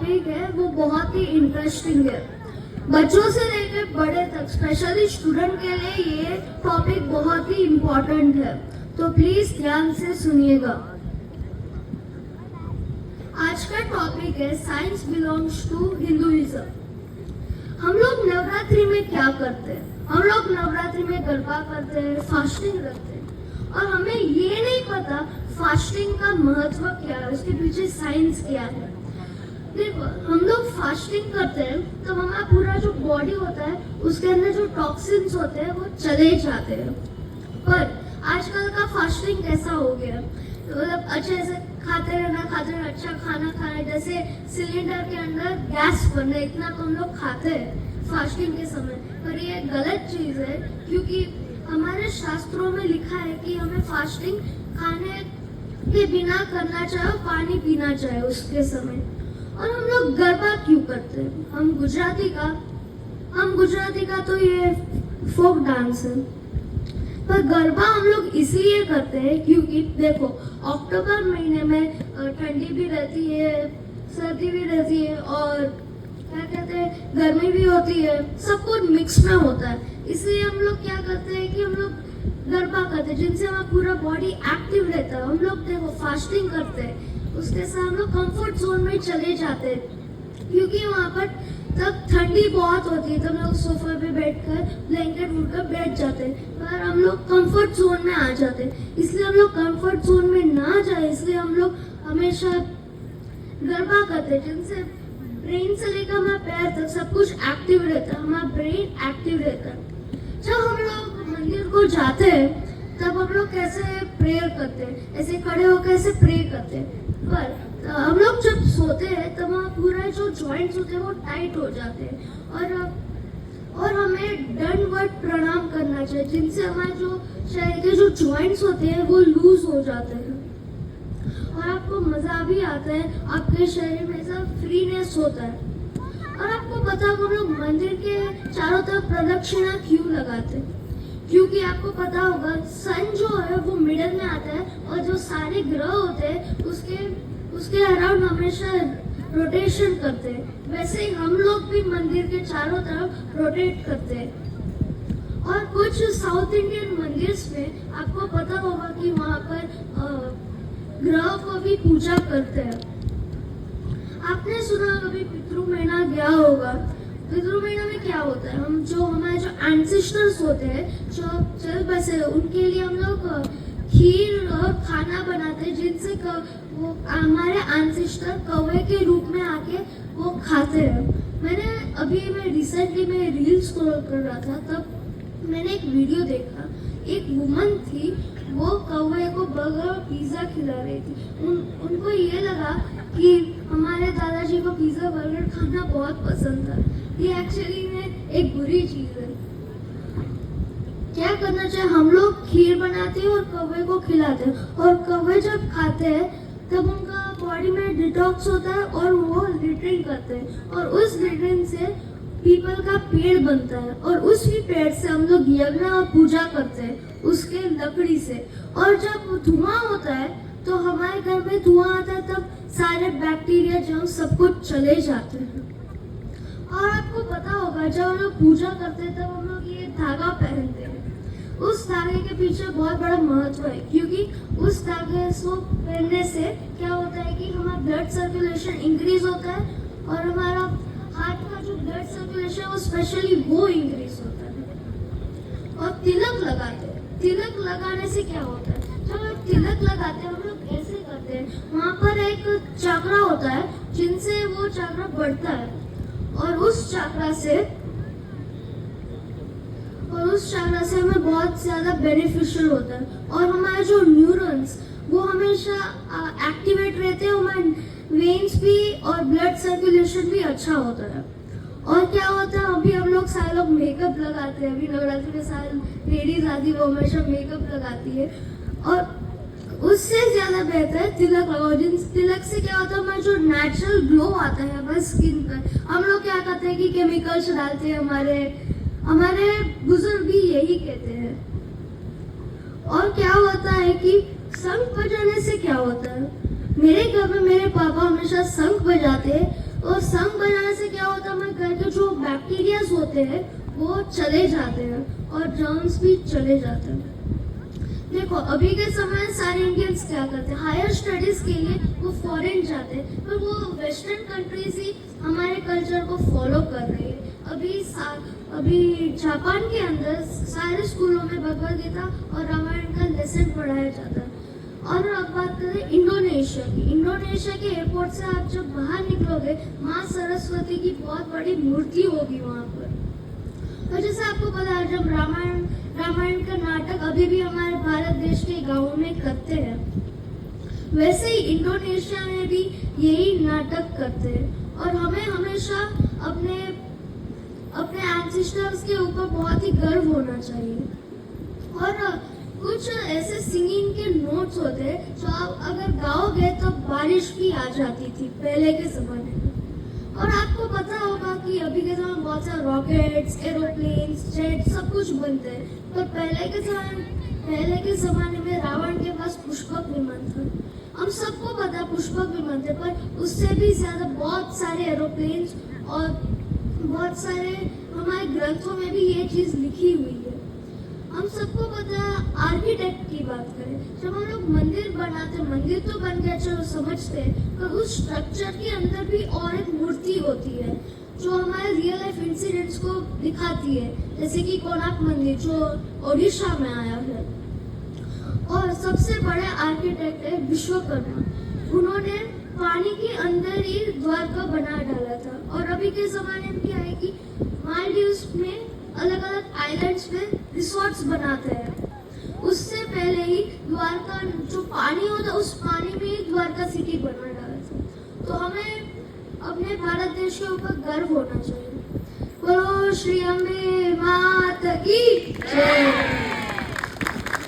Topic है वो बहुत ही इंटरेस्टिंग है। बच्चों से लेकर बड़े तक, स्पेशली स्टूडेंट के लिए ये टॉपिक बहुत ही इम्पोर्टेंट है, तो प्लीज ध्यान से सुनिएगा। आज का टॉपिक है साइंस बिलोंग्स टू हिंदुइज्म। हम लोग नवरात्रि में क्या करते हैं? हम लोग नवरात्रि में गरबा करते हैं, फास्टिंग रखते हैं, और हमें ये नहीं पता फास्टिंग का महत्व क्या है, उसके पीछे साइंस क्या है। देखो, हम लोग फास्टिंग करते हैं तो हमारा पूरा जो बॉडी होता है उसके अंदर जो टॉक्सिन्स होते हैं वो चले जाते हैं। पर आजकल का फास्टिंग कैसा हो गया, तो मतलब अच्छे से खाते रहना, अच्छा खाना खाना, जैसे सिलेंडर के अंदर गैस बनना, इतना तो हम लोग खाते हैं फास्टिंग के समय। पर ये गलत चीज है, क्योंकि हमारे शास्त्रों में लिखा है कि हमें फास्टिंग खाने के बिना करना चाहिए, पानी पीना चाहिए उसके समय। और हम लोग गरबा क्यों करते हैं? हम गुजराती का तो ये फोक डांस है, पर गरबा हम लोग इसलिए करते हैं क्योंकि देखो, अक्टूबर महीने में ठंडी भी रहती है, सर्दी भी रहती है, और क्या कहते हैं, गर्मी भी होती है, सब कुछ मिक्स में होता है। इसलिए हम लोग क्या करते हैं कि हम लोग गरबा करते हैं, जिनसे हमारा पूरा बॉडी एक्टिव रहता है। हम लोग देखो फास्टिंग करते हैं, उसके साथ हम लोग कंफर्ट जोन में चले जाते हैं, क्योंकि वहाँ पर तब ठंडी बहुत होती है, तो हम लोग सोफे पे बैठकर ब्लैंकेट उड़कर बैठ जाते हैं, पर हम लोग कंफर्ट जोन में आ जाते हैं। इसलिए हम लोग कंफर्ट जोन में ना जाए, इसलिए हम लोग हमेशा गरबा करते हैं, जिनसे ब्रेन से लेकर हमारा पैर तक सब कुछ एक्टिव रहता है, हमारा ब्रेन एक्टिव रहता है। जब हम लोग मंदिर को जाते हैं तब हम लोग कैसे प्रेयर करते हैं, ऐसे खड़े होकर ऐसे प्रे करते हैं। पर हम लोग जब सोते हैं तब वहाँ पूरा जो जॉइंट्स होते हैं वो टाइट हो जाते हैं, और हमें दंडवत प्रणाम करना चाहिए, जिनसे हमारे जो शरीर के जो जॉइंट्स होते हैं वो लूज हो जाते हैं, और आपको मजा भी आता है, आपके शरीर में ऐसा फ्रीनेस होता है। और आपको पता होगा हम लोग मंदिर के चारों तरफ प्रदक्षिणा क्यों लगाते हैं? क्योंकि आपको पता होगा सन जो है वो मिडल में आता है, और जो सारे ग्रह होते हैं उसके अराउंड हमेशा रोटेशन करते हैं। वैसे ही हम लोग भी मंदिर के चारों तरफ रोटेट करते हैं। और कुछ साउथ इंडियन मंदिर्स में आपको पता होगा कि वहाँ पर ग्रह को भी पूजा करते हैं। आपने सुना कभी पितृ महीना गया होगा? पितृ महीना में क्या होता है, हम जो हमारे जो एंसेस्टर्स होते हैं, जो चल बसे, उनके लिए हम लोग खीर और खाना बनाते हैं, जिनसे वो हमारे एंसेस्टर कौवे के रूप में आके वो खाते हैं। मैं रिसेंटली रील स्क्रॉल कर रहा था, तब मैंने एक वीडियो देखा। एक वुमन थी, वो कौवे को बर्गर और पिज्जा खिला रही थी। उनको ये लगा कि हमारे दादाजी को पिज्जा बर्गर खाना बहुत पसंद था। ये एक्चुअली में एक बुरी चीज है। क्या करना चाहिए, हम लोग खीर बनाते हैं और कौवे को खिलाते हैं, और कौवे जब खाते हैं तब उनका बॉडी में डिटॉक्स होता है और वो लिटरिंग करते हैं, और उस लिटरिंग से पीपल का पेड़ बनता है, और उसी पेड़ से हम लोग यज्ञ और पूजा करते हैं, उसके लकड़ी से। और जब धुआं होता है तो हमारे घर में धुआं आता है, तब सारे बैक्टीरिया जो सब कुछ चले जाते हैं। और आपको पता होगा जब हम लोग पूजा करते हैं तब हम लोग ये धागा पहनते हैं। उस धागे के पीछे बहुत बड़ा महत्व है, क्योंकि उस धागे को पहनने से क्या होता है कि हमारा ब्लड सर्कुलेशन इंक्रीज होता है, और हमारा हार्ट का जो ब्लड सर्कुलेशन वो स्पेशली वो इंक्रीज होता है। और तिलक लगाते हैं, तिलक लगाने से क्या होता है, जब हम तिलक लगाते हैं हम लोग ऐसे करते हैं, वहाँ पर एक चक्र होता है जिनसे वो चक्र बढ़ता है, और उस चक्र से हमें बहुत ज्यादा बेनिफिशियल होता है, और हमारे जो न्यूरॉन्स वो हमेशा एक्टिवेट रहते हैं, हमारे वेन्स भी और ब्लड सर्कुलेशन भी अच्छा होता है। और क्या होता है, अभी हम लोग सारे लोग मेकअप लगाते हैं, अभी नवरात्रि में सारे लेडीज आती है वो हमेशा मेकअप लगाती है, और उससे ज्यादा बेहतर है तिलक लगाओ। जिन तिलक से क्या होता है, हमारा जो नेचुरल ग्लो आता है हमारे स्किन पर। हम लोग क्या करते हैं कि केमिकल्स डालते हैं, हमारे बुजुर्ग भी यही कहते हैं। और क्या होता है कि शंख बजाने से क्या होता है, मेरे घर में मेरे पापा हमेशा शंख बजाते हैं, और संग बनाने से क्या होता है, हमारे घर के जो बैक्टीरियाज होते हैं वो चले जाते हैं और जर्म्स भी चले जाते हैं। देखो अभी के समय सारे इंडियंस क्या करते हैं, हायर स्टडीज के लिए वो फॉरेन जाते हैं, पर वो वेस्टर्न कंट्रीज ही हमारे कल्चर को फॉलो कर रही है। अभी जापान के अंदर सारे स्कूलों में भगवद गीता और रामायण का लेसन पढ़ाया जाता है। और अब बात करें इंडोनेशिया की। इंडोनेशिया के एयरपोर्ट से आप जब बाहर निकलोगे, माँ सरस्वती की बहुत बड़ी मूर्ति होगी वहाँ पर। और जैसे आपको पता है, जब रामायण का नाटक अभी भी हमारे भारत देश के गाँव में करते हैं, वैसे ही इंडोनेशिया में भी यही नाटक करते हैं। और हमें हमेशा अपने एंसेस्टर्स के ऊपर बहुत ही गर्व होना चाहिए। और कुछ ऐसे सिंगिंग के नोट्स होते हैं जो आप अगर गाओगे तो बारिश भी आ जाती थी पहले के ज़माने में। और आपको पता होगा कि अभी के ज़माने में बहुत सारे रॉकेट्स, एरोप्लेन्स, जेट सब कुछ बनते हैं, पर पहले के ज़माने में रावण के पास पुष्पक विमान था। हम सबको पता पुष्पक विमान थे, पर उससे भी ज़्यादा बहुत सारे एरोप्लेन्स और बहुत सारे हमारे ग्रंथों में भी ये चीज़ लिखी हुई है। हम सबको पता है, आर्किटेक्ट की बात करें, जब हम लोग मंदिर बनाते, मंदिर तो बन गया चलो समझते हैं, पर उस स्ट्रक्चर के अंदर भी और एक मूर्ति होती है जो हमारे रियल लाइफ इंसिडेंट्स को दिखाती है, जैसे कि कोणार्क मंदिर जो ओडिशा में आया है। और सबसे बड़े आर्किटेक्ट है विश्वकर्मा। उन्होंने पानी के अंदर ही द्वारका बना डाला था। और अभी के ज़माने में क्या है कि मालदीव्स में अलग अलग आइलैंड्स में रिसोर्ट्स बनाते हैं। उससे पहले ही द्वारका जो पानी होता है, उस पानी में ही द्वारका सिटी बना डाला था। तो हमें अपने भारत देश के ऊपर गर्व होना चाहिए। बोलो श्री अम्बे माता की जय।